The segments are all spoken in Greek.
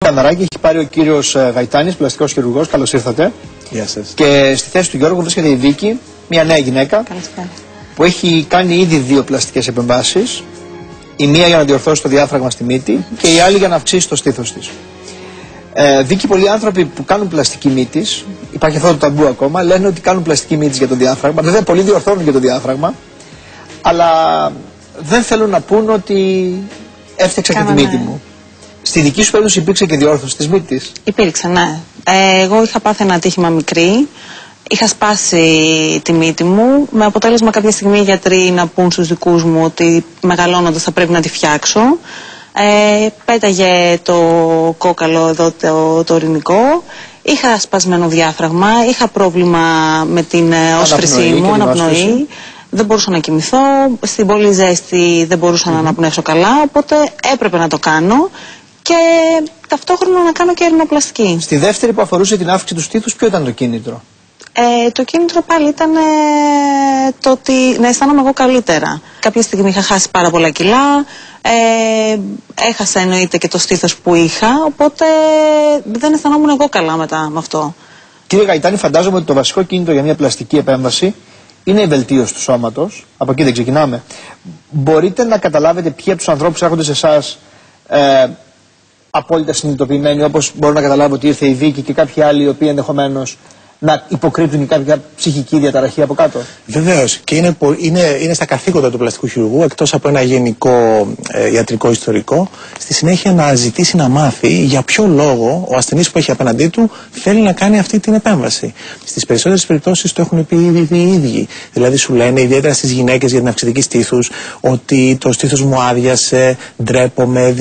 Καμεράκι έχει πάρει ο κύριος Γαϊτάνης, πλαστικός χειρουργός. Καλώς ήρθατε. Γεια σας. Και στη θέση του Γιώργου βρίσκεται η Βίκη, μια νέα γυναίκα. Καλησπέρα. Που έχει κάνει ήδη 2 πλαστικές επεμβάσεις. Η μία για να διορθώσει το διάφραγμα στη μύτη και η άλλη για να αυξήσει το στήθος της. Βίκη, πολλοί άνθρωποι που κάνουν πλαστική μύτης, υπάρχει αυτό το ταμπού ακόμα, λένε ότι κάνουν πλαστική μύτης για το διάφραγμα. Βέβαια, πολλοί διορθώνουν για το διάφραγμα, αλλά δεν θέλουν να πούν ότι έφτιαξα και τη μύτη μου. Στη δική σου περίπτωση υπήρξε και διόρθωση της μύτης? Υπήρξε, ναι. Εγώ είχα πάθει ένα ατύχημα μικρή. Είχα σπάσει τη μύτη μου, με αποτέλεσμα κάποια στιγμή οι γιατροί να πούν στους δικούς μου ότι μεγαλώνοντας θα πρέπει να τη φτιάξω. Πέταγε το κόκαλο εδώ το ορεινικό. Είχα σπασμένο διάφραγμα, είχα πρόβλημα με την όσφρησή μου, αναπνοή. Δεν μπορούσα να κοιμηθώ, στην πολύ ζέστη δεν μπορούσα να αναπνεύσω καλά, οπότε έπρεπε να το κάνω και ταυτόχρονα να κάνω και αιρινοπλαστική. Στη δεύτερη που αφορούσε την αύξηση του στήθους, ποιο ήταν το κίνητρο? Το κίνητρο πάλι ήταν το ότι να αισθάνομαι εγώ καλύτερα. Κάποια στιγμή είχα χάσει πάρα πολλά κιλά, έχασα εννοείται και το στήθος που είχα, οπότε δεν αισθανόμουν εγώ καλά μετά με αυτό. Κύριε Γαϊτάνη, φαντάζομαι ότι το βασικό κίνητρο για μια πλαστική επέμβαση είναι η βελτίωση του σώματος. Από εκεί δεν ξεκινάμε. Μπορείτε να καταλάβετε ποιοι από τους ανθρώπους έρχονται σε εσάς απόλυτα συνειδητοποιημένοι, όπως μπορώ να καταλάβω ότι ήρθε η Βίκη και κάποιοι άλλοι οι οποίοι ενδεχομένως να υποκρύπτουν κάποια ψυχική διαταραχή από κάτω? Βεβαίως. Και είναι στα καθήκοντα του πλαστικού χειρουργού, εκτός από ένα γενικό ιατρικό ιστορικό, στη συνέχεια να ζητήσει να μάθει για ποιο λόγο ο ασθενής που έχει απέναντί του θέλει να κάνει αυτή την επέμβαση. Στις περισσότερες περιπτώσεις το έχουν πει ήδη οι ίδιοι. Δηλαδή σου λένε, ιδιαίτερα στις γυναίκες για την αυξητική στήθους, ότι το στήθος μου άδειασε, ντρέπομαι,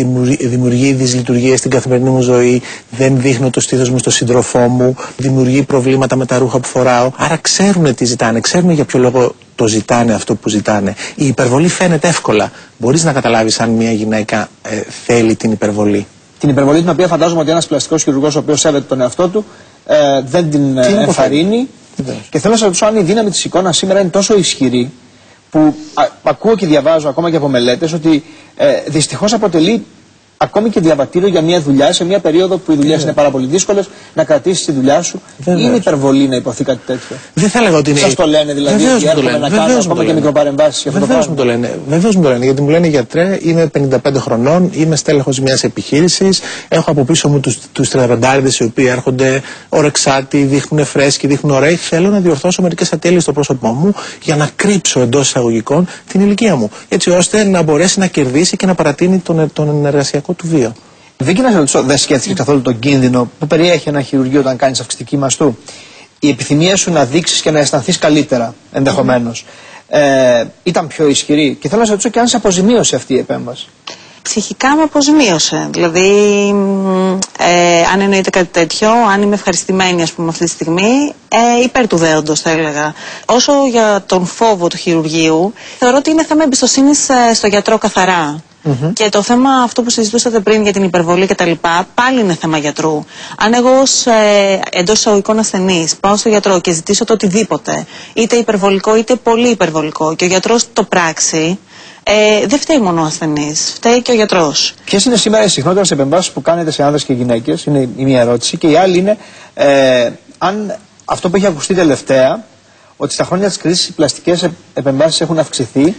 δημιουργεί δυσλειτουργίες στην καθημερινή μου ζωή, δεν δείχνω το στήθος μου στον σύντροφό μου, δημιουργεί προβλήματα με τα ρούχα που φοράω. Άρα ξέρουν τι ζητάνε, ξέρουν για ποιο λόγο το ζητάνε αυτό που ζητάνε. Η υπερβολή φαίνεται εύκολα. Μπορείς να καταλάβεις αν μια γυναίκα θέλει την υπερβολή. Την υπερβολή την οποία φαντάζομαι ότι ένας πλαστικός χειρουργός ο οποίος σέβεται τον εαυτό του δεν την ενθαρρύνει. Και θέλω να σας ρωτήσω αν η δύναμη της εικόνας σήμερα είναι τόσο ισχυρή που ακούω και διαβάζω ακόμα και από μελέτες ότι δυστυχώς αποτελεί ακόμη και διαβατήριο για μια δουλειά σε μια περίοδο που οι δουλειές είναι πάρα πολύ δύσκολες, να κρατήσεις τη δουλειά σου. Είναι υπερβολή να υποθεί κάτι τέτοιο? Δεν θα έλεγα ότι είναι. Σας το λένε δηλαδή? Έρχομαι να κάνω ακόμα και μικροπαρεμβάσεις για αυτό το πράγμα? Βεβαίως μου το λένε. Γιατί μου λένε, γιατρέ, είμαι 55 χρονών, είμαι στέλεχος μιας επιχείρησης, έχω από πίσω μου τους 35άριδες οι οποίοι έρχονται ορεξάτοι, δείχνουν φρέσκοι, δείχνουν ωραίοι. Θέλω να διορθώσω μερικές ατέλειες στο πρόσωπό μου για να κρύψω εντός εισαγωγικών την ηλικία μου. Έτσι ώστε να μπορέσει να κερδίσει και να παρατείνει τον εργασιακό του βίο. Βίκη, να σε ρωτήσω, δεν σκέφτηκες καθόλου τον κίνδυνο που περιέχει ένα χειρουργείο όταν κάνεις αυξητική μαστού? Η επιθυμία σου να δείξεις και να αισθανθείς καλύτερα, ενδεχομένως, ήταν πιο ισχυρή? Και θέλω να σε ρωτήσω και αν σε αποζημίωσε αυτή η επέμβαση. Ψυχικά με αποζημίωσε. Δηλαδή, αν εννοείται κάτι τέτοιο, αν είμαι ευχαριστημένη, ας πούμε, αυτή τη στιγμή, υπέρ του δέοντος, θα έλεγα. Όσο για τον φόβο του χειρουργείου, θεωρώ ότι είναι θέμα εμπιστοσύνης στο γιατρό καθαρά. Και το θέμα αυτό που συζητούσατε πριν για την υπερβολή κτλ. Πάλι είναι θέμα γιατρού. Αν εγώ ως εντός εισαγωγικών ασθενής πάω στο γιατρό και ζητήσω το οτιδήποτε, είτε υπερβολικό είτε πολύ υπερβολικό, και ο γιατρός το πράξει, δεν φταίει μόνο ο ασθενής, φταίει και ο γιατρός. Ποιες είναι σήμερα οι συχνότερες επεμβάσεις που κάνετε σε άνδρες και γυναίκες? Είναι η μία ερώτηση. Και η άλλη είναι αν αυτό που έχει ακουστεί τελευταία, ότι στα χρόνια της κρίσης οι πλαστικές επεμβάσεις έχουν αυξηθεί,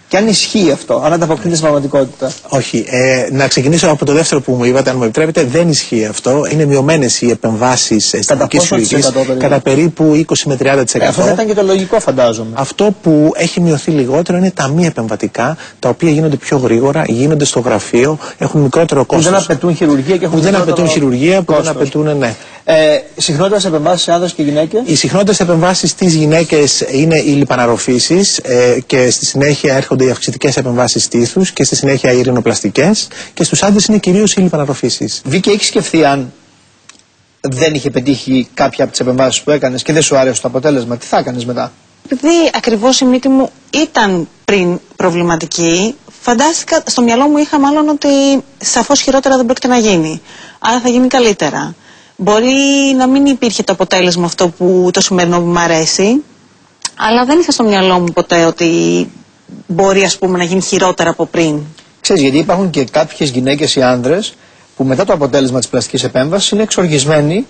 και αν ισχύει αυτό, αν ανταποκρίνεται στην πραγματικότητα? Όχι. Να ξεκινήσω από το δεύτερο που μου είπατε, αν μου επιτρέπετε. Δεν ισχύει αυτό. Είναι μειωμένες οι επεμβάσεις αισθητικής χειρουργικής. Κατά περίπου 20 με 30%. Αυτό θα ήταν και το λογικό, φαντάζομαι. Αυτό που έχει μειωθεί λιγότερο είναι τα μη επεμβατικά, τα οποία γίνονται πιο γρήγορα, γίνονται στο γραφείο, έχουν μικρότερο κόστος. Που δεν απαιτούν χειρουργία και έχουν που δεν απαιτούν, ναι. Συχνότερες επεμβάσεις σε άνδρες και γυναίκες? Οι συχνότερες επεμβάσεις στις γυναίκες είναι οι λιπαναρροφήσεις και στη συνέχεια έρχονται οι αυξητικές επεμβάσεις στήθους και στη συνέχεια οι ειρηνοπλαστικές, και στους άντρες είναι κυρίως οι λιπαναρροφήσεις. Βίκη, έχεις σκεφτεί αν δεν είχε πετύχει κάποια από τις επεμβάσεις που έκανες και δεν σου άρεσε το αποτέλεσμα, τι θα έκανες μετά? Επειδή ακριβώς η μύτη μου ήταν πριν προβληματική, φαντάστηκα, στο μυαλό μου είχα μάλλον ότι σαφώς χειρότερα δεν πρόκειται να γίνει. Άρα θα γίνει καλύτερα. Μπορεί να μην υπήρχε το αποτέλεσμα αυτό που το σημερινό που μου αρέσει, αλλά δεν είχα στο μυαλό μου ποτέ ότι μπορεί, ας πούμε, να γίνει χειρότερα από πριν. Ξέρεις, γιατί υπάρχουν και κάποιες γυναίκες ή άνδρες που μετά το αποτέλεσμα της πλαστικής επέμβασης είναι εξοργισμένοι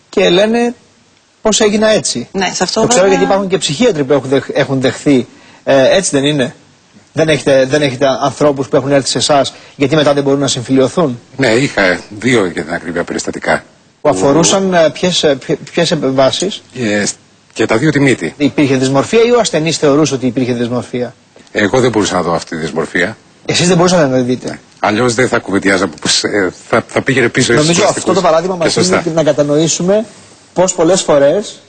και λένε πώς έγινα έτσι. Ναι, σε αυτό το ξέρω βέβαια... γιατί υπάρχουν και ψυχίατροι που έχουν δεχθεί. Έτσι δεν είναι? Δεν έχετε ανθρώπους που έχουν έρθει σε εσάς γιατί μετά δεν μπορούν να συμφιλιωθούν? Ναι, είχα 2 για την ακρίβεια περιστατικά. Που αφορούσαν ποιες επεμβάσεις? Και τα 2 τη μύτη. Υπήρχε δυσμορφία ή ο ασθενής θεωρούσε ότι υπήρχε δυσμορφία? Εγώ δεν μπορούσα να δω αυτή τη δυσμορφία. Εσείς δεν μπορούσατε να το δείτε? Αλλιώς δεν θα κουβεντιάζα, θα πήγαινε πίσω. Νομίζω αυτό το παράδειγμα μας δίνει να κατανοήσουμε πως πολλές φορές,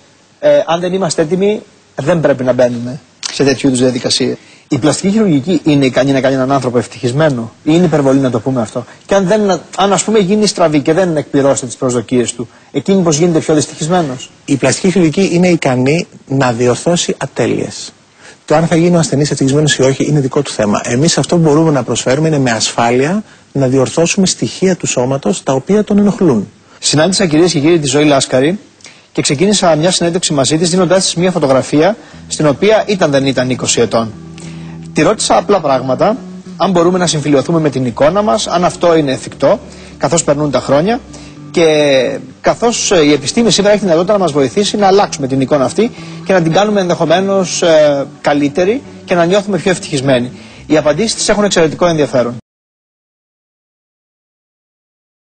αν δεν είμαστε έτοιμοι, δεν πρέπει να μπαίνουμε σε τέτοιου είδους διαδικασίες. Η πλαστική χειρουργική είναι ικανή να κάνει έναν άνθρωπο ευτυχισμένο, ή είναι υπερβολή να το πούμε αυτό? Και αν ας πούμε γίνει στραβή και δεν εκπληρώσετε τις προσδοκίες του, εκείνη πως γίνεται πιο δυστυχισμένος? Η πλαστική χειρουργική είναι ικανή να διορθώσει ατέλειες. Το αν θα γίνει ο ασθενής ευτυχισμένος ή όχι είναι δικό του θέμα. Εμείς αυτό που μπορούμε να προσφέρουμε είναι με ασφάλεια να διορθώσουμε στοιχεία του σώματος τα οποία τον ενοχλούν. Συνάντησα, κυρίες και κύριοι, τη Ζωή Λάσκαρη και ξεκίνησα μια συνέντευξη μαζί της δίνοντάς της μια φωτογραφία στην οποία δεν ήταν 20 ετών. Τη ρώτησα απλά πράγματα, αν μπορούμε να συμφιλιωθούμε με την εικόνα μας, αν αυτό είναι εφικτό, καθώς περνούν τα χρόνια και καθώς η επιστήμη σήμερα έχει τη δυνατότητα να μας βοηθήσει να αλλάξουμε την εικόνα αυτή και να την κάνουμε ενδεχομένως καλύτερη και να νιώθουμε πιο ευτυχισμένοι. Οι απαντήσεις της έχουν εξαιρετικό ενδιαφέρον.